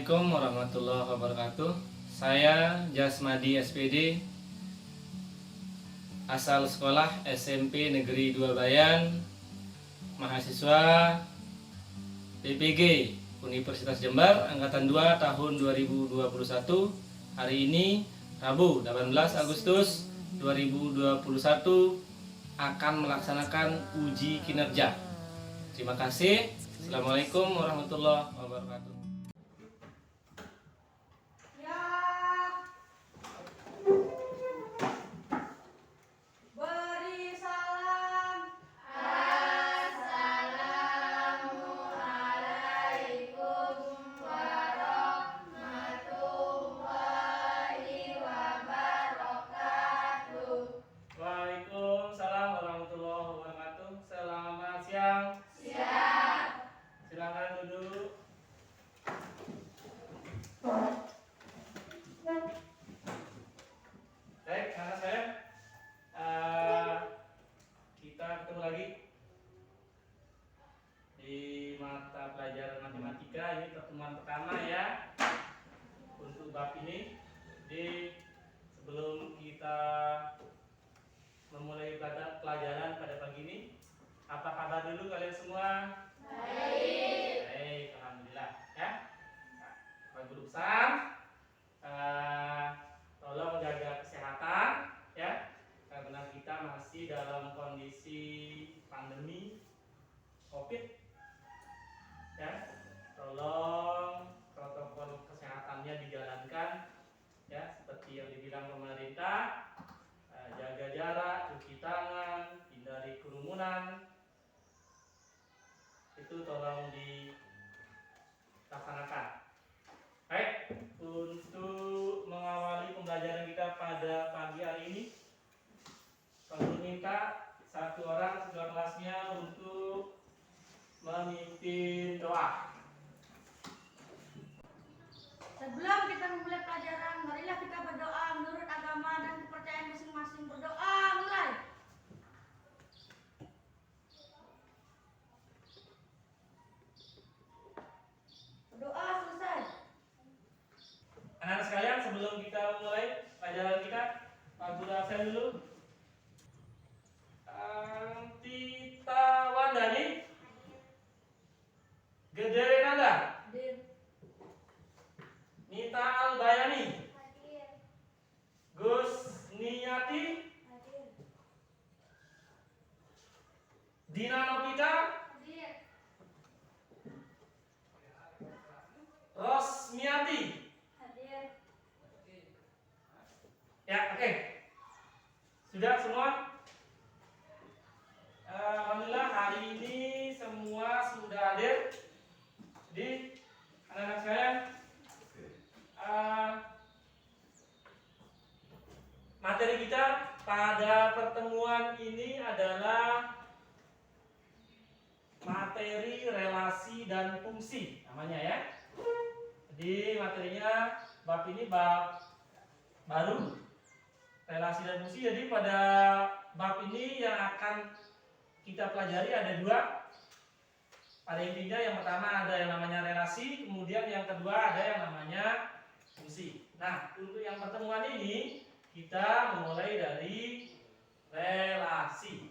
Assalamualaikum warahmatullahi wabarakatuh. Saya Jasmadi SPD, asal sekolah SMP Negeri 2 Bayan, mahasiswa PPG Universitas Jember angkatan 2 tahun 2021. Hari ini Rabu 18 Agustus 2021 akan melaksanakan uji kinerja. Terima kasih. Assalamualaikum warahmatullahi wabarakatuh. Waalaikumsalam warahmatullahi wabarakatuh. Selamat siang. Siang. Silakan duduk. Baik, anak saya, kita ketemu lagi di mata pelajaran matematika. Ini pertemuan pertama ya untuk bab ini. Jadi sebelum kita memulai pelajaran pada pagi ini, apa kabar dulu kalian semua? Baik. Baik, alhamdulillah ya. Nah, Pak Guru besar, tolong jaga kesehatan ya, karena kita masih dalam kondisi pandemi COVID ya. Tolong protokol kesehatannya dijalankan ya, seperti yang dibilang pemerintah. Jaga jarak, cuci tangan, hindari kerumunan, itu tolong dilaksanakan. Baik, untuk mengawali pembelajaran kita pada pagi hari ini, saya minta satu orang siswa kelasnya untuk memimpin doa. Sebelum kita memulai pelajaran, marilah kita berdoa menurut agama dan kepercayaan masing-masing. Berdoa mulai. Berdoa selesai. Anak-anak sekalian, sebelum kita mulai pelajaran kita, Pak Guru absen dulu. Tita Wandani, Gede Nanda, Hadir. Nita Albayani, Hadir. Gus Niyati, Hadir. Dina Novita, Hadir. Rosmiati. Hadir. Ya, oke. Sudah semua? Alhamdulillah hari ini semua sudah hadir. Jadi anak-anak sekalian, materi kita pada pertemuan ini adalah materi relasi dan fungsi namanya ya. Jadi materinya bab ini bab baru, relasi dan fungsi. Jadi pada bab ini yang akan kita pelajari ada dua. Pada intinya yang pertama ada yang namanya relasi, kemudian yang kedua ada yang namanya fungsi. Nah, untuk yang pertemuan ini kita memulai dari relasi.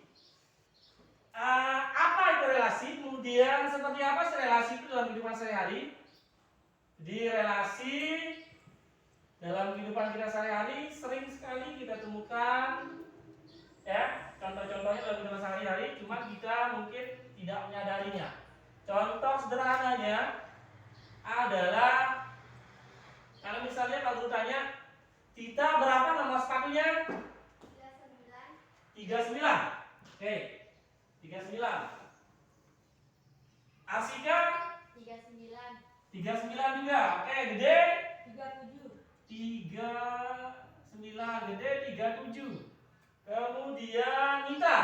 Apa itu relasi? Kemudian seperti apa sih relasi itu dalam kehidupan sehari-hari? Di relasi dalam kehidupan kita sehari-hari sering sekali kita temukan ya, contoh-contohnya dalam kehidupan sehari-hari, cuma kita mungkin tidak menyadarinya. Contoh sederhananya adalah kalau misalnya Pak Guru tanya, Tita berapa nomor sepatunya? 39. Oke, 39. Asika? 39 juga. Oke, Gede? 39. Gede 37. Kemudian Nita?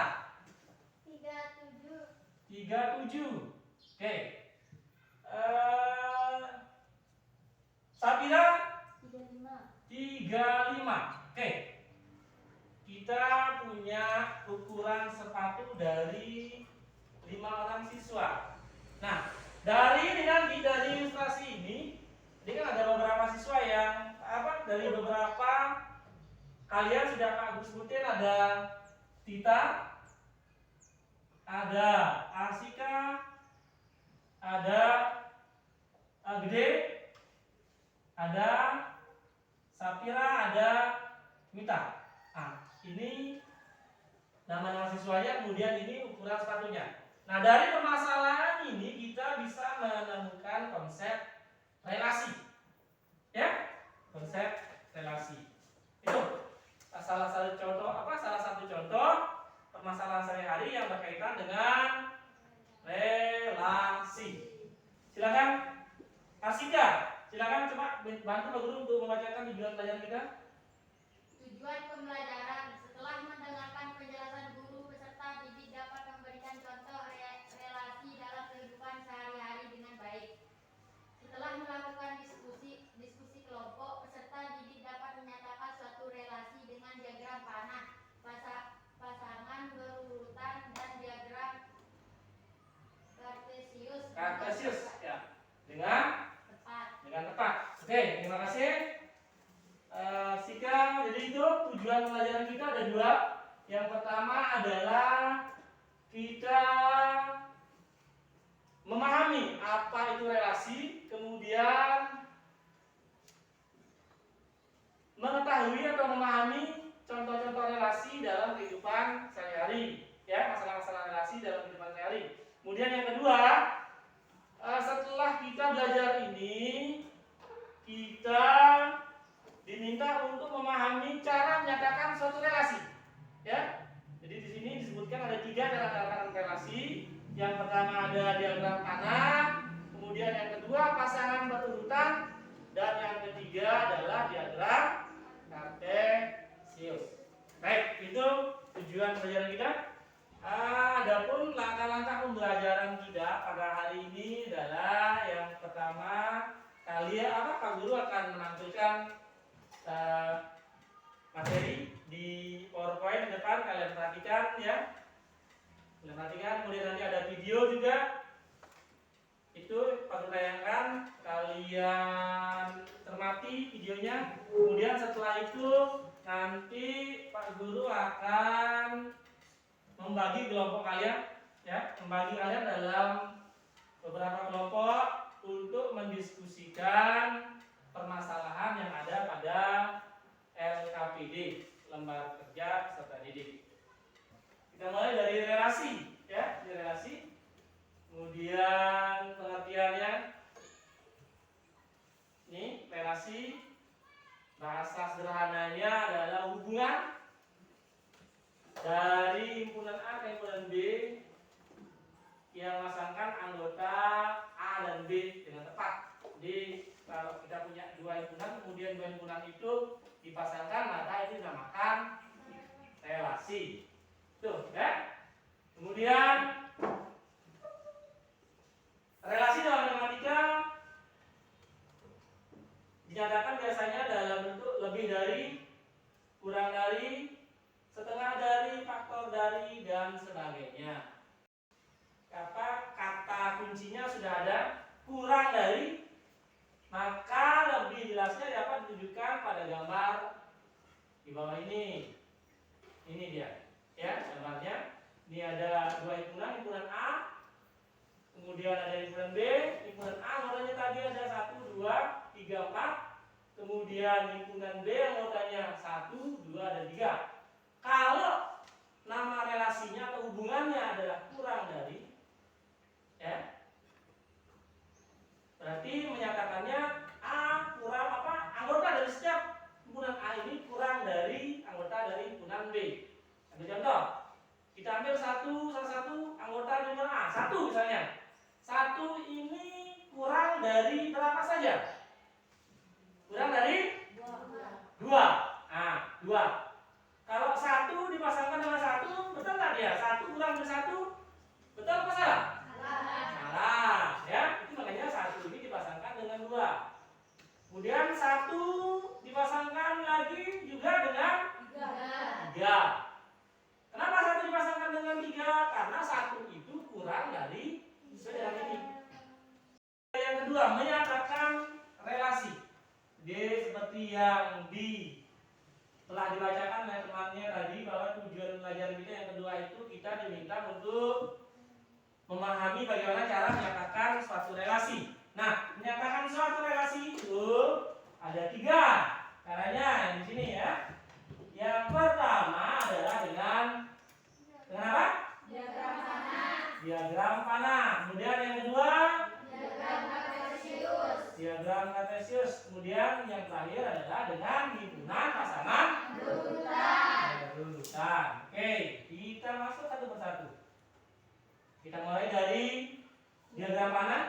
37. Oke. Sapira? 35. Oke. Kita punya ukuran sepatu dari 5 orang siswa. Nah, dari ilustrasi ini Jadi kan ada beberapa siswa yang dari beberapa kalian sudah Pak Agus sebutin, ada Tita, ada Asika, ada Gede, ada Sapira, ada Mita. Nah, ini nama-nama siswanya, kemudian ini ukuran sepatunya. Nah, dari permasalahan ini kita bisa menemukan konsep relasi. Ya? Konsep relasi. Itu salah satu contoh permasalahan sehari-hari yang berkaitan dengan relasi. Silakan Asika, silakan coba bantu Pak Guru untuk membacakan tujuan pelajaran kita. Tujuan pembelajaran: setelah mendengarkan penjelasan guru, peserta didik dapat memberikan contoh relasi dalam kehidupan sehari-hari dengan baik. Setelah melakukan diskusi kelompok, peserta didik dapat menyatakan suatu relasi dengan diagram panah, pasangan berurutan, dan diagram Kartesius ya. Dengan tepat. Oke, terima kasih. Sika, jadi itu tujuan pelajaran kita ada dua. Yang pertama adalah kita memahami apa itu relasi, kemudian mengetahui atau memahami contoh-contoh relasi dalam kehidupan sehari-hari, ya, masalah-masalah relasi dalam kehidupan sehari-hari. Kemudian yang kedua, setelah kita belajar ini, kita diminta untuk memahami cara menyatakan suatu relasi, ya. Jadi di sini disebutkan ada 3 cara menyatakan relasi. Yang pertama ada diagram panah, kemudian yang kedua pasangan berurutan, dan yang ketiga adalah diagram Kartesius. Baik, itu tujuan pelajaran kita. Adapun langkah-langkah pembelajaran kita pada hari ini adalah yang pertama, Pak Guru akan menampilkan materi di PowerPoint di depan, kalian perhatikan ya. Kalian perhatikan, kemudian nanti ada video juga. Itu Pak Guru tayangkan, kalian cermati videonya. Kemudian setelah itu nanti Pak Guru akan membagi kelompok kalian, ya, membagi kalian dalam beberapa kelompok untuk mendiskusikan permasalahan yang ada pada LKPD, Lembar Kerja Peserta Didik. Kita mulai dari relasi, ya, dari relasi. Kemudian pengertiannya, ini relasi, bahasa sederhananya adalah hubungan dari himpunan A ke himpunan B yang memasangkan anggota A dan B dengan tepat. Jadi kalau kita punya 2 himpunan, kemudian 2 himpunan itu dipasangkan, maka itu dinamakan relasi. Tuh, ya. Kemudian relasi dalam matematika dinyatakan biasanya dalam bentuk lebih dari, kurang dari, setengah dari, faktor dari, dan sebagainya. Kata kuncinya sudah ada, kurang dari, maka lebih jelasnya dapat ditunjukkan pada gambar di bawah ini. Ini dia, ya, gambarnya. Ini ada 2 himpunan, himpunan A, kemudian ada himpunan B. Himpunan A anggotanya tadi ada 1, 2, 3, 4. Kemudian himpunan B anggotanya 1, 2, dan 3. Kalau nama relasinya atau hubungannya adalah kurang dari, ya, berarti menyatakannya A kurang anggota dari setiap himpunan A ini kurang dari anggota dari himpunan B. Ambil contoh, kita ambil salah satu anggota dari himpunan A, 1 misalnya. 1 ini kurang dari berapa saja? Kurang dari 2. Nah, 2. Kalau 1 dipasangkan dengan 1, betul nggak dia? 1 kurang dari 1, betul apa salah? Salah, ya. Itu makanya 1 ini dipasangkan dengan 2. Kemudian 1 dipasangkan lagi juga dengan 3. Kenapa 1 dipasangkan dengan 3? Karena 1 itu kurang dari sesuai dengan ini. Yang kedua, menyatakan relasi yang telah dibacakan oleh temannya tadi, bahwa tujuan belajar kita yang kedua itu kita diminta untuk memahami bagaimana cara menyatakan suatu relasi. Nah, menyatakan suatu relasi itu ada 3 caranya yang di sini ya. Yang pertama adalah dengan apa? Diagram panah. Diagram panah. Kemudian yang kedua, Diagram kartesius. diagram kartesius. Kemudian yang terakhir adalah dengan himpunan pasangan berurutan. Oke, kita masuk satu persatu. Kita mulai dari diagram panah.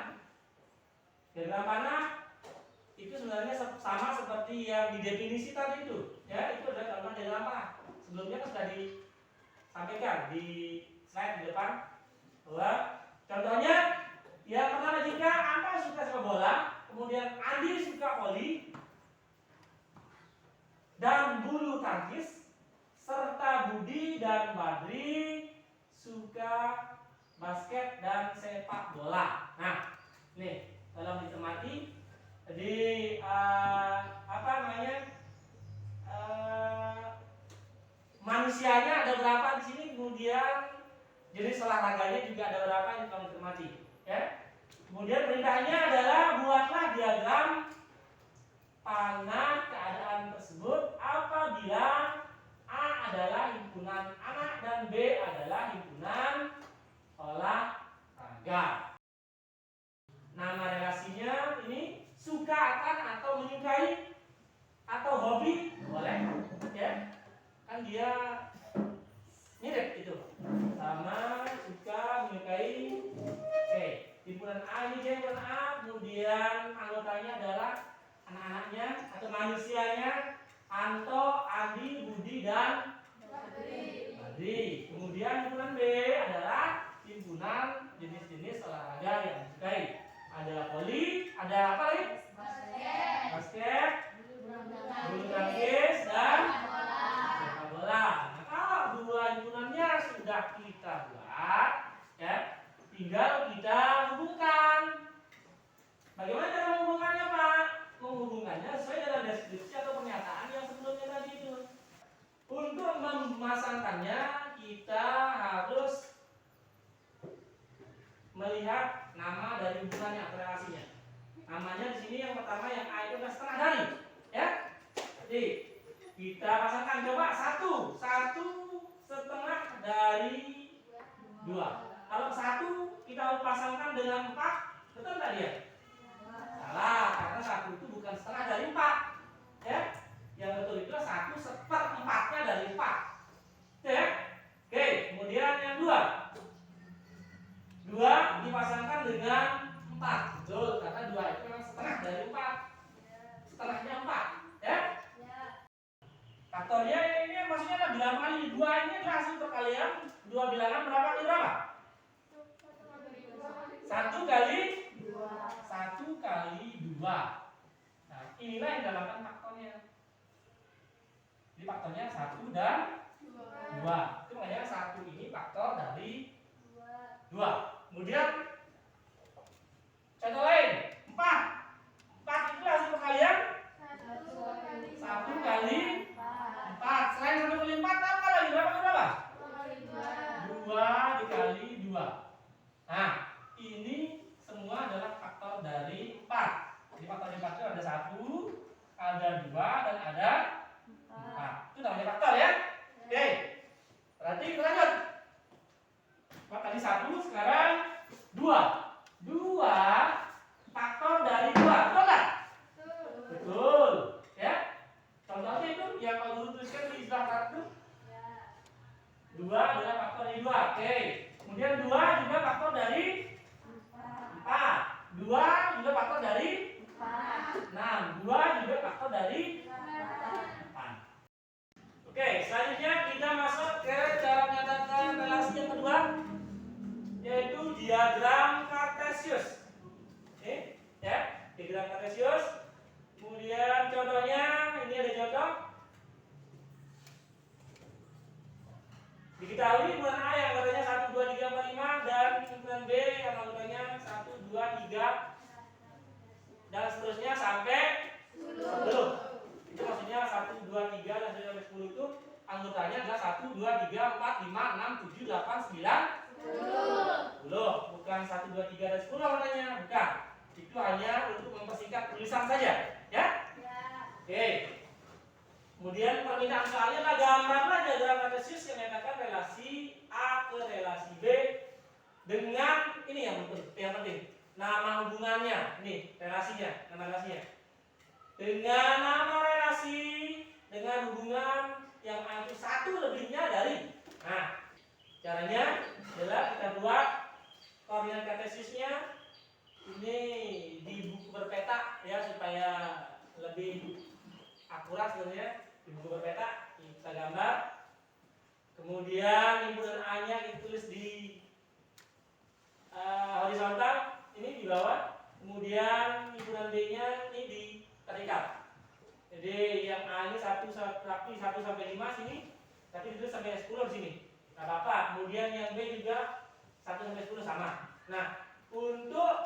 Diagram panah itu sebenarnya sama seperti yang di definisi tadi itu. Ya, itu adalah contoh diagram panah. Sebelumnya kan sudah disampaikan di slide di depan bahwa contohnya yang pertama, jika Anda suka sepak bola, kemudian Andi suka voli dan bulu tangkis, serta Budi dan Badri suka basket dan sepak bola. Nah, nih tolong dicermati di manusianya ada berapa di sini, kemudian jenis olahraganya juga ada berapa, yang tolong dicermati ya. Kemudian perintahnya adalah buatlah diagram panah keadaan tersebut apabila A adalah himpunan anak dan B adalah himpunan olahraga. Nama relasinya ini suka akan atau menyukai atau hobi boleh ya, kan dia mirip itu sama suka menyukai. Oke, himpunan A ini dia himpunan A, kemudian anggotanya adalah anak-anaknya atau manusianya Anto, Adi, Budi dan Badri. Kemudian himpunan B adalah himpunan jenis-jenis olahraga yang disukai. Ada voli, ada apa lagi? Basket, bulu tangkis dan sepak bola. Nah, kalau dua himpunannya sudah kita buat, ya, tinggal kita hubungkan. Bagaimana cara menghubungkannya, Pak? Menghubungkannya sesuai dengan deskripsi atau pernyataan yang sebelumnya tadi itu. Untuk memasangkannya kita harus melihat nama dari hubungannya atau relasinya. Namanya di sini yang pertama yang A itu adalah setengah dari, ya. Jadi kita pasangkan, coba satu setengah dari 2. Kalau 1 kita pasangkan dengan 4, betul nggak dia? Salah, karena 1 itu bukan setengah dari 4, ya. Yang betul itu 1/4 dari 4, ya. Oke, kemudian yang 2 dipasangkan dengan 4, betul, karena 2 itu memang setengah dari 4, setengahnya 4, ya. Faktornya ini maksudnya adalah bilangan kali 2 ini adalah hasil perkalian 2 bilangan berapa kali berapa? 1 kali 2. Nah, inilah yang dinamakan faktornya. Jadi faktornya 1 dan 2. Itu makanya 1 ini faktor dari 2. Kemudian contoh lain, 4 itu hasil perkalian 1 kali 4. Selain 1 kali 4 apa lagi? Berapa? 2 dikali 2. Nah, ini semua adalah faktor dari 4. Jadi faktor dari 4 itu ada 1, ada 2, dan ada 4. Itu namanya faktor, ya. Oke, berarti kita lanjut. 4 kali 1 sekarang 2. 2 faktor dari 2, betul nggak? Betul, ya. Contohnya itu yang kalau guru tuliskan di sebelah kartu. 2 adalah faktor dari 2. Oke. Kemudian 2 juga faktor dari 4. 2 juga faktor dari 6. 2 juga faktor dari 8. Oke, selanjutnya kita masuk ke cara menyatakan relasi yang kedua, yaitu diagram kartesius. Oke, ya, diagram kartesius. Kemudian contohnya, ini ada contoh. Diketahui himpunan A yang anggotanya 1, 2, 3, 4, 5 dan himpunan B yang anggotanya 1, 2, 3 dan seterusnya sampai 10. Itu maksudnya anggotanya adalah 1, 2, 3, 4, 5, 6, 7, 8, 9, 10. Bukan 1, 2, 3, dan 10 namanya. Bukan. Itu hanya untuk mempersingkat tulisan saja. Ya? Oke. Kemudian permintaan soalnya adalah gambarlah diagram kartesius yang menyatakan relasi A ke relasi B dengan ini yang penting. Nama hubungannya. Ini relasinya, nama relasinya. Dengan nama relasi dengan hubungan yang A itu 1 lebihnya dari. Nah, caranya adalah kita buat koordinat kartesiusnya ini di buku berpeta ya supaya lebih akurat sebenarnya. Di buku berpeta kita gambar, kemudian himpunan A-nya ditulis di horizontal ini di bawah, kemudian himpunan B-nya ini di vertikal. Jadi yang A ini 1 sampai 5 sini, tapi ditulis sampai 10 di sini. Nggak apa-apa. Kemudian yang B juga 1 sampai 10 sama. Nah, untuk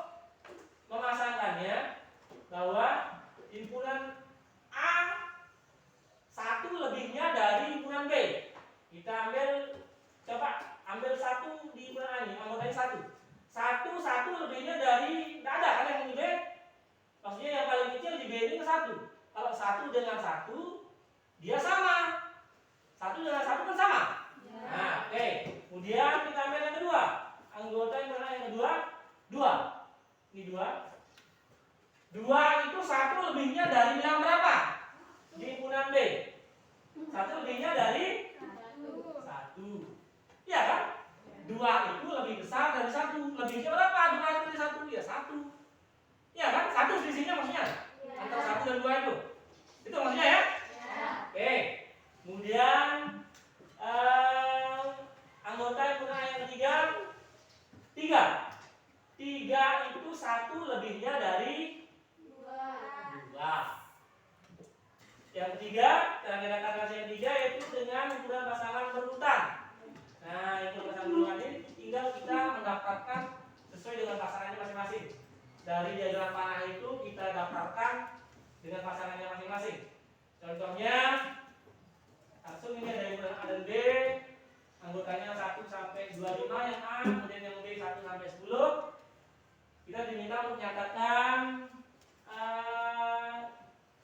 memasangkannya bahwa himpunan A 1 lebihnya dari himpunan B. Kita coba ambil 1 di himpunan A ini, anggotanya 1 lebihnya dari, tidak ada kan yang di B. Maksudnya yang paling kecil di B ini ke 1. Kalau 1 dengan 1 dia sama. 1 dengan 1 kan sama. Nah, oke. Kemudian kita ambil yang kedua. Anggota yang kedua 2. Ini 2. 2 itu 1 lebihnya dari yang berapa? Di himpunan B. 1 lebihnya dari 1. Iya kan? 2 itu lebih besar dari 1. Lebihnya berapa? 2 itu dari 1. Ya 1. Iya kan? 1 selisihnya maksudnya. Antara 1 dan 2 itu. Itu maksudnya ya? Oke. Kemudian anggota himpunan yang ketiga 3. 3 itu 1 lebihnya dari 2. Yang ketiga, cara relasi yang ketiga yaitu dengan himpunan pasangan berurutan. Nah, himpunan pasangan berurutan ini tinggal kita mendaftarkan sesuai dengan pasangannya masing-masing. Dari diagram panah itu kita daftarkan dengan pasangannya masing-masing. Contohnya, langsung ini ada himpunan A dan B, anggotanya 1 sampai 25 yang A, kemudian yang B 1 sampai 10. Kita diminta untuk menyatakan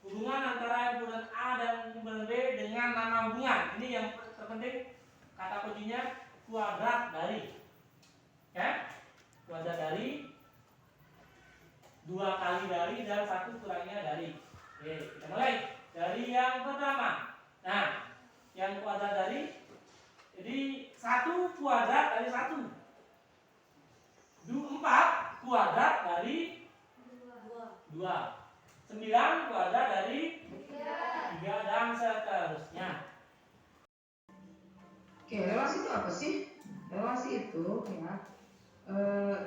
hubungan antara himpunan A dan himpunan B dengan nama hubungan. Ini yang terpenting, kata kuncinya kuadrat dari. Ya? Kuadrat dari, 2 kali dari, dan 1 kurangnya dari. Oke, kita mulai dari yang pertama. Nah, yang kuadrat dari, jadi 1 kuadrat dari 1. 4 kuadrat dari 2. 9 kuadrat dari 3 dan seterusnya. Oke, relasi itu apa sih? Relasi itu ya,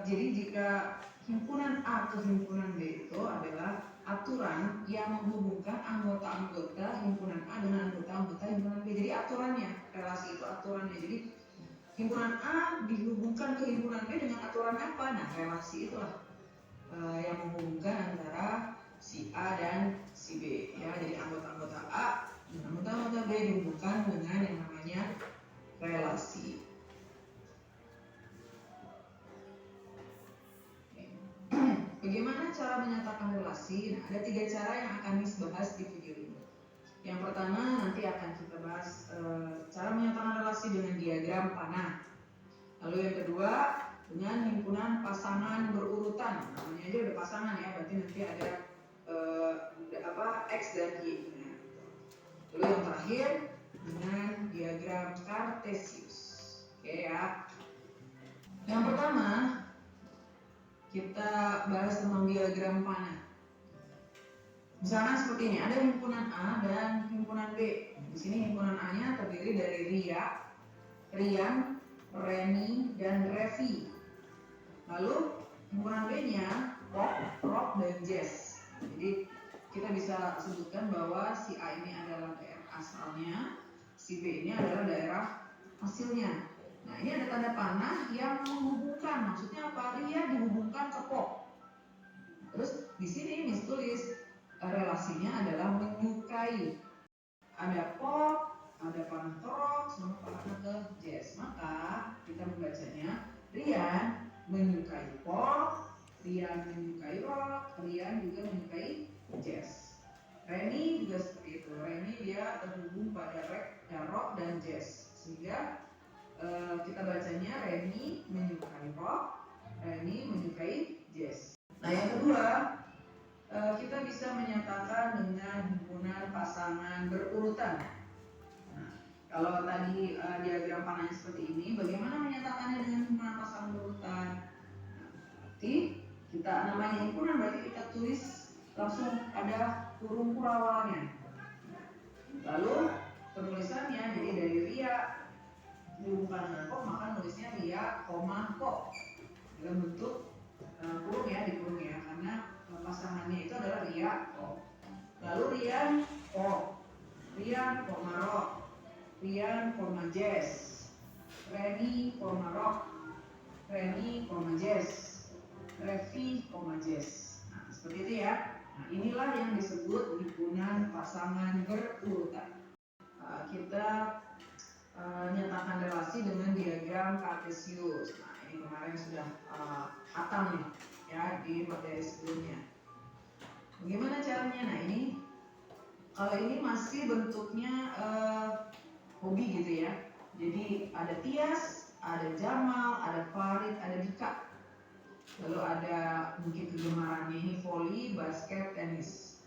jadi jika himpunan A ke himpunan B itu adalah aturan yang menghubungkan anggota-anggota himpunan A dengan anggota-anggota himpunan B. Jadi aturannya, relasi itu aturannya. Jadi himpunan A dihubungkan ke himpunan B dengan aturan apa? Nah, relasi itulah yang menghubungkan antara si A dan si B. Ya, jadi anggota-anggota A dan anggota-anggota B dihubungkan dengan yang namanya relasi. Bagaimana cara menyatakan relasi? Nah, ada 3 cara yang akan dibahas di video ini. Yang pertama nanti akan kita bahas cara menyatakan relasi dengan diagram panah. Lalu yang kedua dengan himpunan pasangan berurutan. Namanya aja udah pasangan ya, berarti nanti ada X dan Y. Lalu yang terakhir dengan diagram kartesius. Oke ya. Yang pertama kita bahas tentang diagram panah. Misalnya seperti ini, ada himpunan A dan himpunan B. Di sini himpunan A-nya terdiri dari Ria, Rian, Reni, dan Revi. Lalu himpunan B-nya Rob, dan Jess. Jadi kita bisa sebutkan bahwa si A ini adalah daerah asalnya, si B ini adalah daerah hasilnya. Nah, ini ada tanda panah yang menghubungkan. Maksudnya apa? Ria dihubungkan ke Pop. Terus di sini Miss tulis relasinya adalah menyukai. Ada Pop, ada panah torok sama panah ke Jess. Maka kita membacanya Rian menyukai Paul, Rian menyukai Rock, Rian juga menyukai Jess. Reni juga seperti itu. Reni dia terhubung pada Rock dan Jess, sehingga kita bacanya Reni menyukai Rock, Reni menyukai Jess. Nah yang kedua, kita bisa menyatakan dengan himpunan pasangan berurutan. Nah, kalau tadi diagram panahnya seperti ini, bagaimana menyatakannya dengan himpunan pasangan berurutan? Nah, berarti kita namanya himpunan, berarti kita tulis langsung ada kurung awalnya. Lalu penulisannya jadi dari Ria dihubungkan dengan kok, maka nulisnya Ria, kok dalam bentuk kurung ya, dikurung ya, karena pasangannya itu adalah Ria, kok. Lalu Rian, kok, Rian, Rock, Rian, Jess, Reni, Rock, Reni, Jess, Revi, Jess. Nah, seperti itu ya. Nah, inilah yang disebut himpunan pasangan berurutan. Kita nyatakan relasi dengan diagram Kartesius. Nah, ini kemarin sudah hatam nih ya di materi sebelumnya. Bagaimana caranya? Nah, ini kalau ini masih bentuknya hobi gitu ya. Jadi ada Tias, ada Jamal, ada Farid, ada Dika. Lalu ada mungkin kegemarannya ini voli, basket, tenis.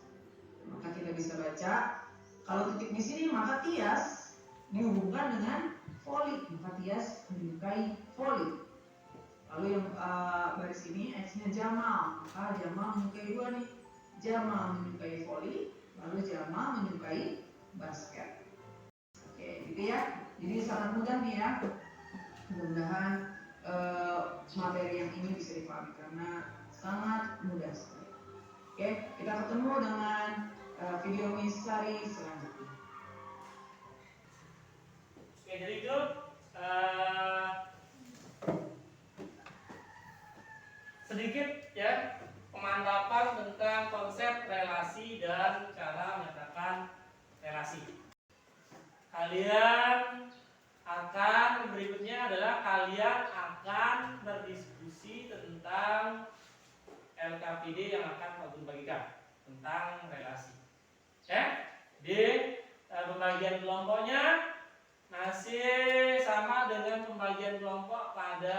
Maka kita bisa baca kalau titik di sini maka Tias dihubungkan dengan voli, maka Tias menyukai voli. Lalu yang baris ini X-nya Jamal, maka Jamal menyukai dua nih. Jamal menyukai voli, lalu Jamal menyukai basket. Oke, gitu ya. Jadi sangat mudah nih ya. Mudah-mudahan materi yang ini bisa dipahami karena sangat mudah sekali. Oke, kita ketemu dengan video Miss Sari selanjutnya. Oke, jadi itu sedikit ya pemantapan tentang konsep relasi dan cara menyatakan relasi. Kalian akan berikutnya adalah kalian akan berdiskusi tentang LKPD yang akan Pak Guru bagikan tentang relasi. Ya, di pembagian kelompoknya masih sama dengan pembagian kelompok pada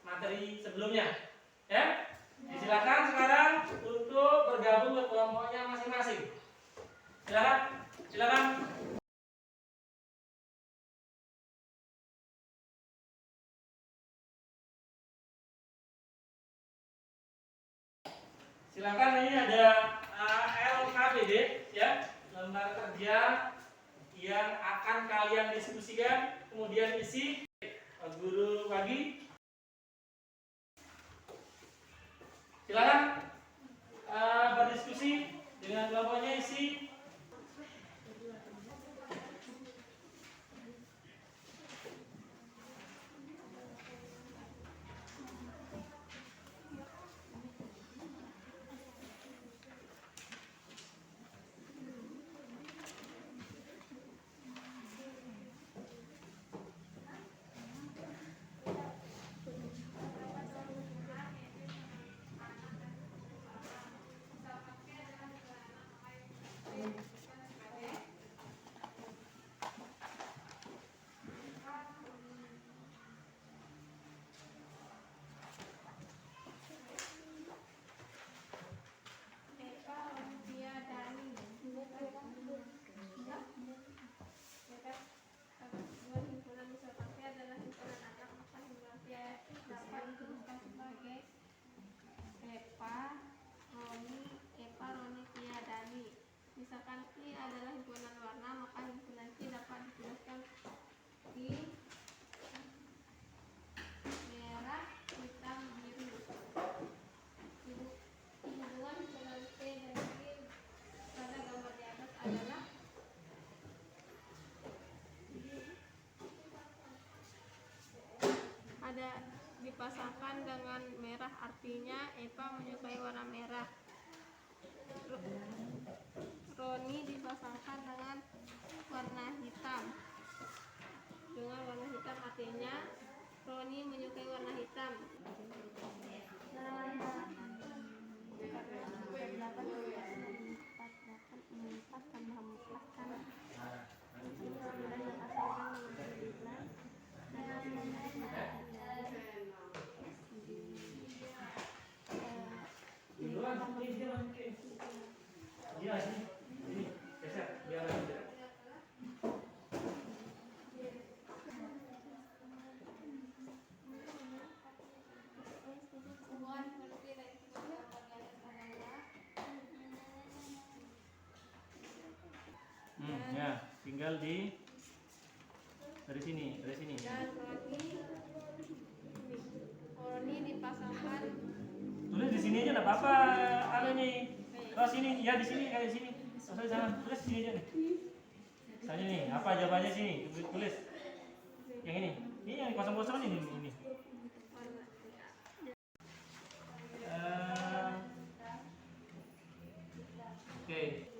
materi sebelumnya. Ya, silakan sekarang untuk bergabung ke kelompoknya masing-masing. Silakan. Silakan, ini ada LKPD ya, lembar kerja yang akan kalian diskusikan, kemudian isi Pak Guru bagi. Silakan berdiskusi dengan kelompoknya, isi. Misalkan I adalah himpunan warna, maka himpunan Q dapat dijelaskan di merah, hitam, biru. Hubungan himpunan T dan Q pada gambar di atas adalah ada dipasangkan dengan merah, artinya Eva menyukai warna merah. Roni dipasangkan dengan warna hitam. Dengan warna hitam artinya Roni menyukai warna hitam. Duluan, ini masukin. Iya sini, ini geser biar ada. Ya, tinggal dari sini. Dan Roni dipasangkan. Tulis di sini aja enggak apa-apa anunya. Oh sini, ya di sini kayak sini. Terus jangan tulis sini aja nih. Misalnya nih, apa jawabannya sini? Tulis. Yang ini. Ini yang kosong-kosong ini. Oke.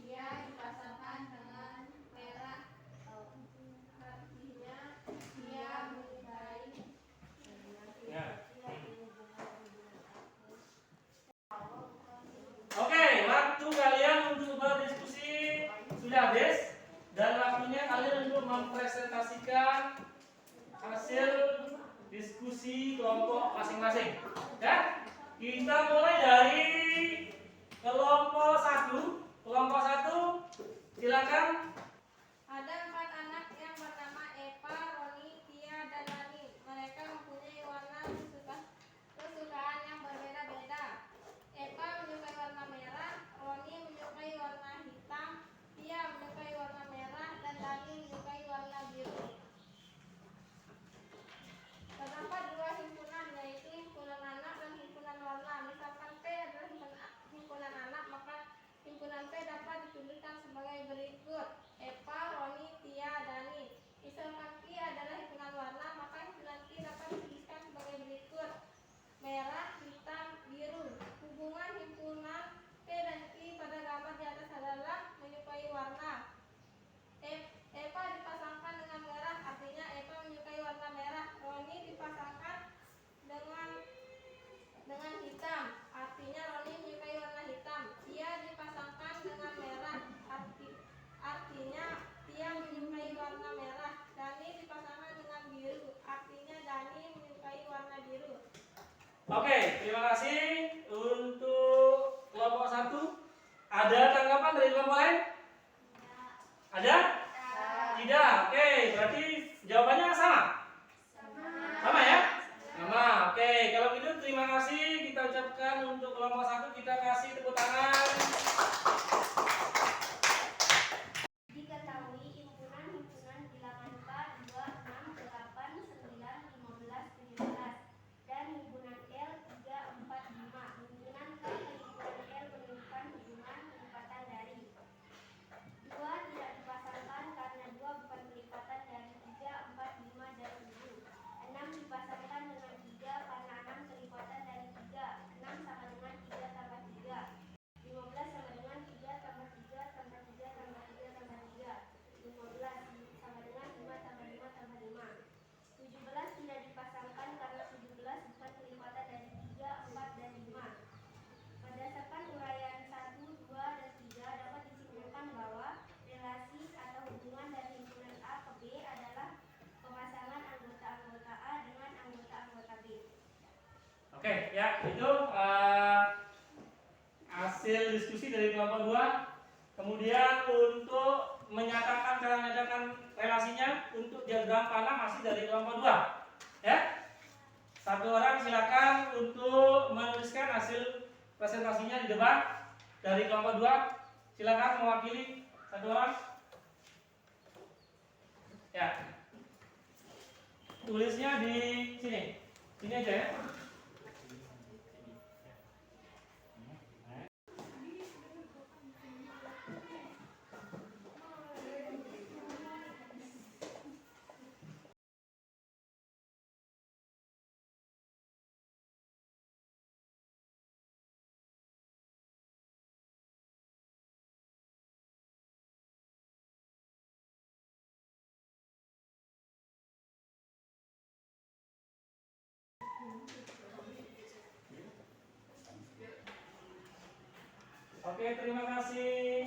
Dia dipasangkan dengan merah. Artinya dia menyukai. Ya. Oke, waktu kalian untuk berdiskusi sudah habis dan waktunya kalian untuk mempresentasikan hasil diskusi kelompok masing-masing. Ya, kita mulai dari kelompok 1. Kelompok 1, silakan. Ada 4 anak yang bernama Eva, Roni, Tia, dan Lani. Mereka mempunyai warna kesukaan yang berbeda-beda. Eva menyukai warna merah, Roni menyukai warna hitam, Tia menyukai warna merah, dan Lani menyukai warna biru. Terdapat 2 himpunan, yaitu himpunan anak dan himpunan warna. Misalkan P adalah himpunan anak, maka himpunan P dapat dituliskan sebagai berikut: Eva, Roni, Tia, Dani. Misalkan Q adalah himpunan warna, maka himpunan Q dapat dituliskan sebagai berikut: merah, hitam, biru. Hubungan himpunan P dan Q pada gambar di atas adalah menyukai warna. Eva dipasangkan dengan merah, artinya Eva menyukai warna merah. Roni dipasangkan dengan hitam, artinya Roni menyukai warna hitam. Tia dipasangkan dengan merah, artinya Tia menyukai warna merah. Dani dipasangkan dengan biru, artinya Dani menyukai warna biru. Oke, terima kasih untuk kelompok 1. Ada tanggapan dari kelompok lain? Ada? Tidak. Oke, berarti jawabannya sama. Sama ya? Sama. Oke, kalau gitu terima kasih kita ucapkan untuk kelompok 1, kita kasih tepuk tangan. Diketahui himpunan bilangan 4, 2, 6, 8, 9, 15, 17 dan himpunan L 3, 4, 5. Himpunan K dan himpunan L menunjukkan hubungan pelipatan dari 2 tidak dipasangkan karena 2 bukan pelipatan dari 3, 4, 5, dan 7. 6 dipasangkan dengan 3 karena 6 kelipatan dari 3. 6 sama dengan 3 tambah 3. 15 sama dengan 3 tambah 3 tambah 3 tambah 3 tambah 3. 15 sama dengan 5 tambah 5 tambah 5. 17 tidak dipasangkan karena 17 bukan kelipatan dari 3, 4, dan 5. Berdasarkan uraian 1, 2, dan 3 dapat disimpulkan bahwa relasi atau hubungan dari himpunan A ke B adalah pemasangan anggota-anggota A dengan anggota-anggota B. Oke, ya, itu hasil diskusi dari kelompok 2. Kemudian untuk menyatakan cara menyatakan relasinya untuk diagram panah masih dari kelompok 2. Ya. Satu orang silakan untuk menuliskan hasil presentasinya di depan dari kelompok 2. Silakan mewakili satu orang. Ya. Tulisnya di sini. Sini aja ya. Oke, terima kasih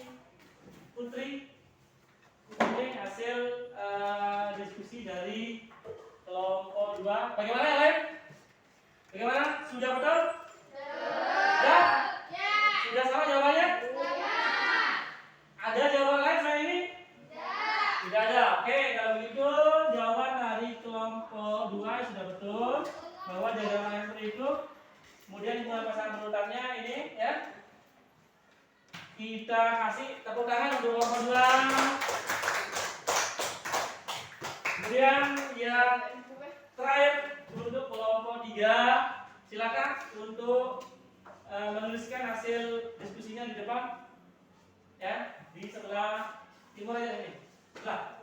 Putri. Ini hasil diskusi dari kelompok 2. Bagaimana yang lain? Bagaimana? Sudah betul? Ya? Sudah sama jawabannya? Ada jawaban lain selain ini? Tidak ada. Oke, kalau begitu jawaban dari kelompok 2 sudah betul bahwa diagram yang seperti itu. Kemudian himpunan pasangan berurutannya ini ya. Kita kasih tepuk tangan untuk kelompok 2. Kemudian yang terakhir untuk kelompok 3, silakan untuk menuliskan hasil diskusinya di depan ya, di sebelah timur aja ini. Sebelah.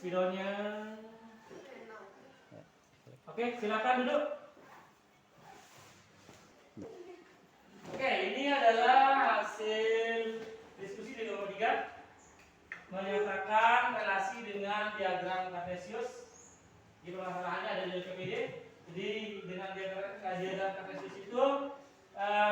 Spidolnya. Oke, silakan duduk. Oke, ini adalah hasil diskusi di nomor 3 menyatakan relasi dengan diagram Cartesius. Di permasalahannya ada di LKPD. Jadi dengan diagram Cartesius itu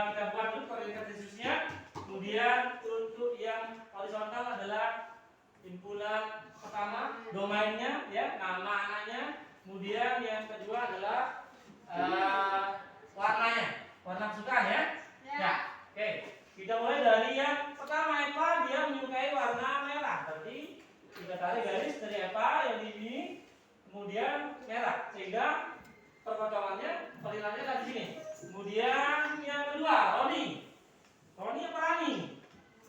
kita buat dulu koordinat Cartesiusnya. Kemudian untuk yang horizontal adalah himpunan pertama, domainnya, ya, nama anaknya. Kemudian yang kedua adalah warnanya, warna kesukaan ya. Ya, oke. Kita mulai dari yang pertama, Eva, dia menyukai warna merah. Berarti kita tarik garis dari Eva yang ini, kemudian merah, sehingga perpotongannya, pelilannya ada di sini. Kemudian yang kedua, Roni. Roni apa Rani?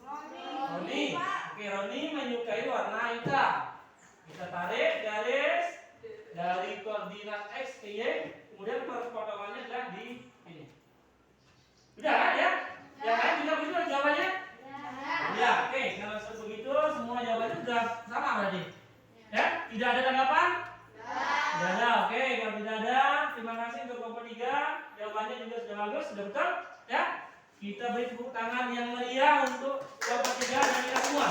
Roni. Oke, Roni menyukai warna hitam. Kita tarik garis dari koordinat X ke Y, kemudian perpotongannya adalah di ini. Sudah kan ya? Yang lain juga begitu jawabannya? Ya, oke. Kalau begitu semua jawabannya sudah sama berarti. Ya, tidak ada tanggapan? Tidak ada. Oke, kalau tidak ada, terima kasih untuk kelompok 3. Jawabannya juga sudah bagus, sudah betul, ya. Kita beri tepuk tangan yang meriah untuk kelompok 3 dan kita semua.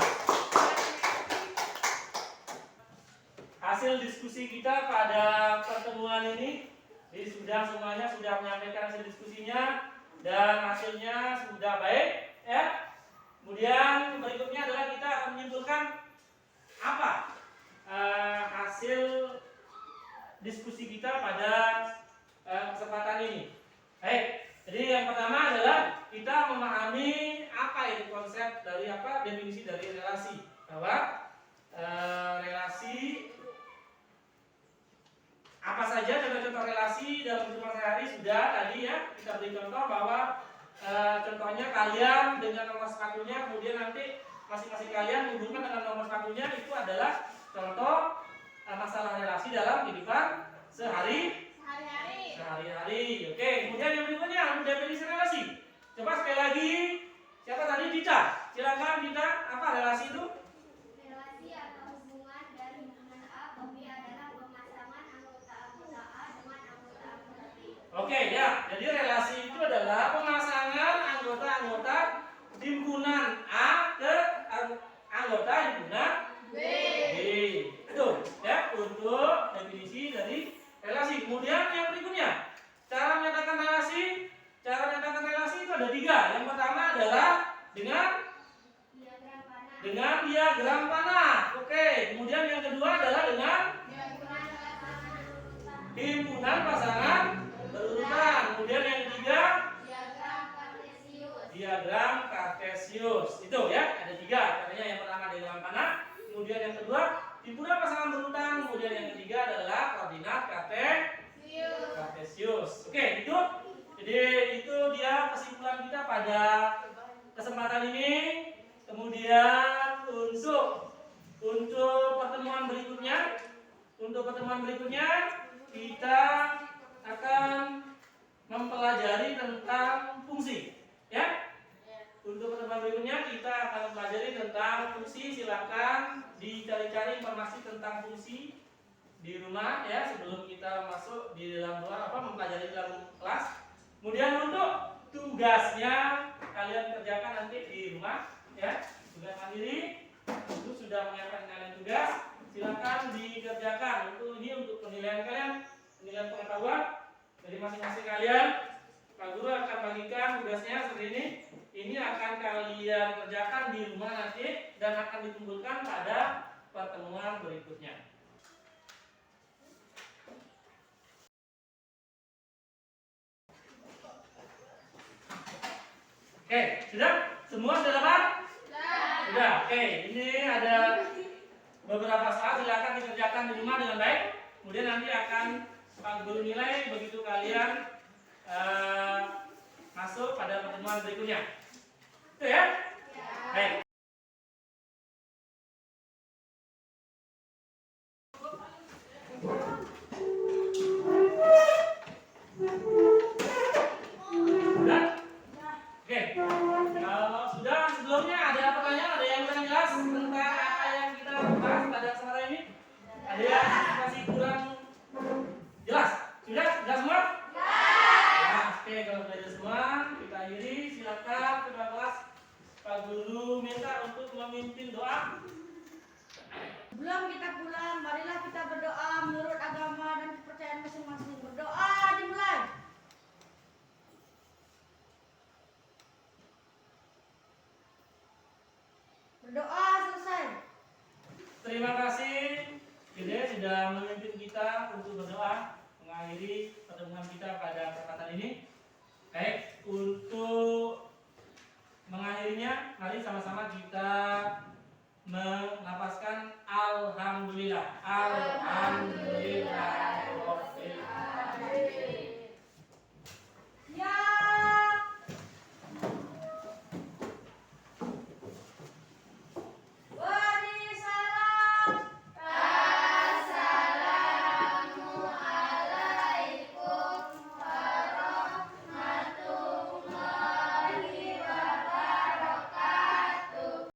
Hasil diskusi kita pada pertemuan ini, jadi semuanya sudah menyampaikan hasil diskusinya dan hasilnya sudah baik, ya. Kemudian berikutnya adalah kita akan menyimpulkan apa hasil diskusi kita pada kesempatan ini. Baik, jadi yang pertama adalah kita memahami apa ini konsep dari apa, definisi dari relasi, bahwa relasi apa saja contoh-contoh relasi dalam kehidupan sehari sudah tadi ya, kita beri contoh bahwa contohnya kalian dengan nomor sepatunya, kemudian nanti masing-masing kalian menghubungkan dengan nomor sepatunya, itu adalah contoh masalah relasi dalam kehidupan sehari-hari. Oke, kemudian yang berikutnya definisi relasi. Coba sekali lagi, siapa tadi? Dita. Silakan Dita, apa relasi itu? Relasi atau hubungan dari hubungan A ke B adalah pemasangan anggota-anggota A dengan anggota-anggota B. Oke ya, jadi relasi itu adalah pemasangan anggota-anggota himpunan A ke anggota himpunan B. Itu ya untuk definisi dari relasi. Kemudian yang berikutnya, cara menyatakan relasi. Cara menyatakan relasi itu ada 3. Yang pertama adalah dengan diagram panah. Oke, kemudian yang kedua adalah dengan himpunan pasangan berurutan. Kemudian yang ketiga, diagram Cartesius. Itu ya, ada 3. Katanya yang pertama diagram panah, kemudian yang kedua himpunan pasangan berurutan, kemudian yang ketiga adalah koordinat Cartesius. Oke, itu. Jadi itu dia kesimpulan kita pada kesempatan ini. Kemudian untuk pertemuan berikutnya kita akan mempelajari tentang fungsi, ya. Untuk pertemuan berikutnya kita akan mempelajari tentang fungsi di rumah ya sebelum kita masuk di dalam mempelajari dalam kelas. Kemudian untuk tugasnya kalian kerjakan nanti di rumah ya. Tugas mandiri itu sudah menyiapkan kalian tugas, silakan dikerjakan. Untuk penilaian kalian, penilaian pengetahuan dari masing-masing kalian. Pak Guru akan bagikan tugasnya seperti ini. Ini akan kalian kerjakan di rumah nanti dan akan dikumpulkan pada pertemuan berikutnya. Oke, sudah? Semua sudah dapat? Sudah. Oke, ini ada beberapa soal, silakan dikerjakan di rumah dengan baik. Kemudian nanti akan Pak Guru nilai begitu kalian masuk pada pertemuan berikutnya. Itu ya? Baik. Sudah? Oke. Kalau sudah, sebelumnya ada pertanyaan, ada yang kurang jelas tentang apa yang kita bahas pada kesempatan ini? Ada yang masih kurang jelas? Sudah? Sudah semua? Oke, kalau sudah semua, kita akhiri. Silakan ketua kelas Pak Guru minta untuk memimpin doa. Sebelum kita pulang, marilah kita berdoa menurut agama dan kepercayaan masing-masing. Berdoa dimulai. Berdoa selesai. Terima kasih Gede sudah memimpin kita untuk berdoa mengakhiri pertemuan kita pada kesempatan ini. Baik, untuk mengakhirinya, mari sama-sama kita melafazkan Alhamdulillah. Alhamdulillah.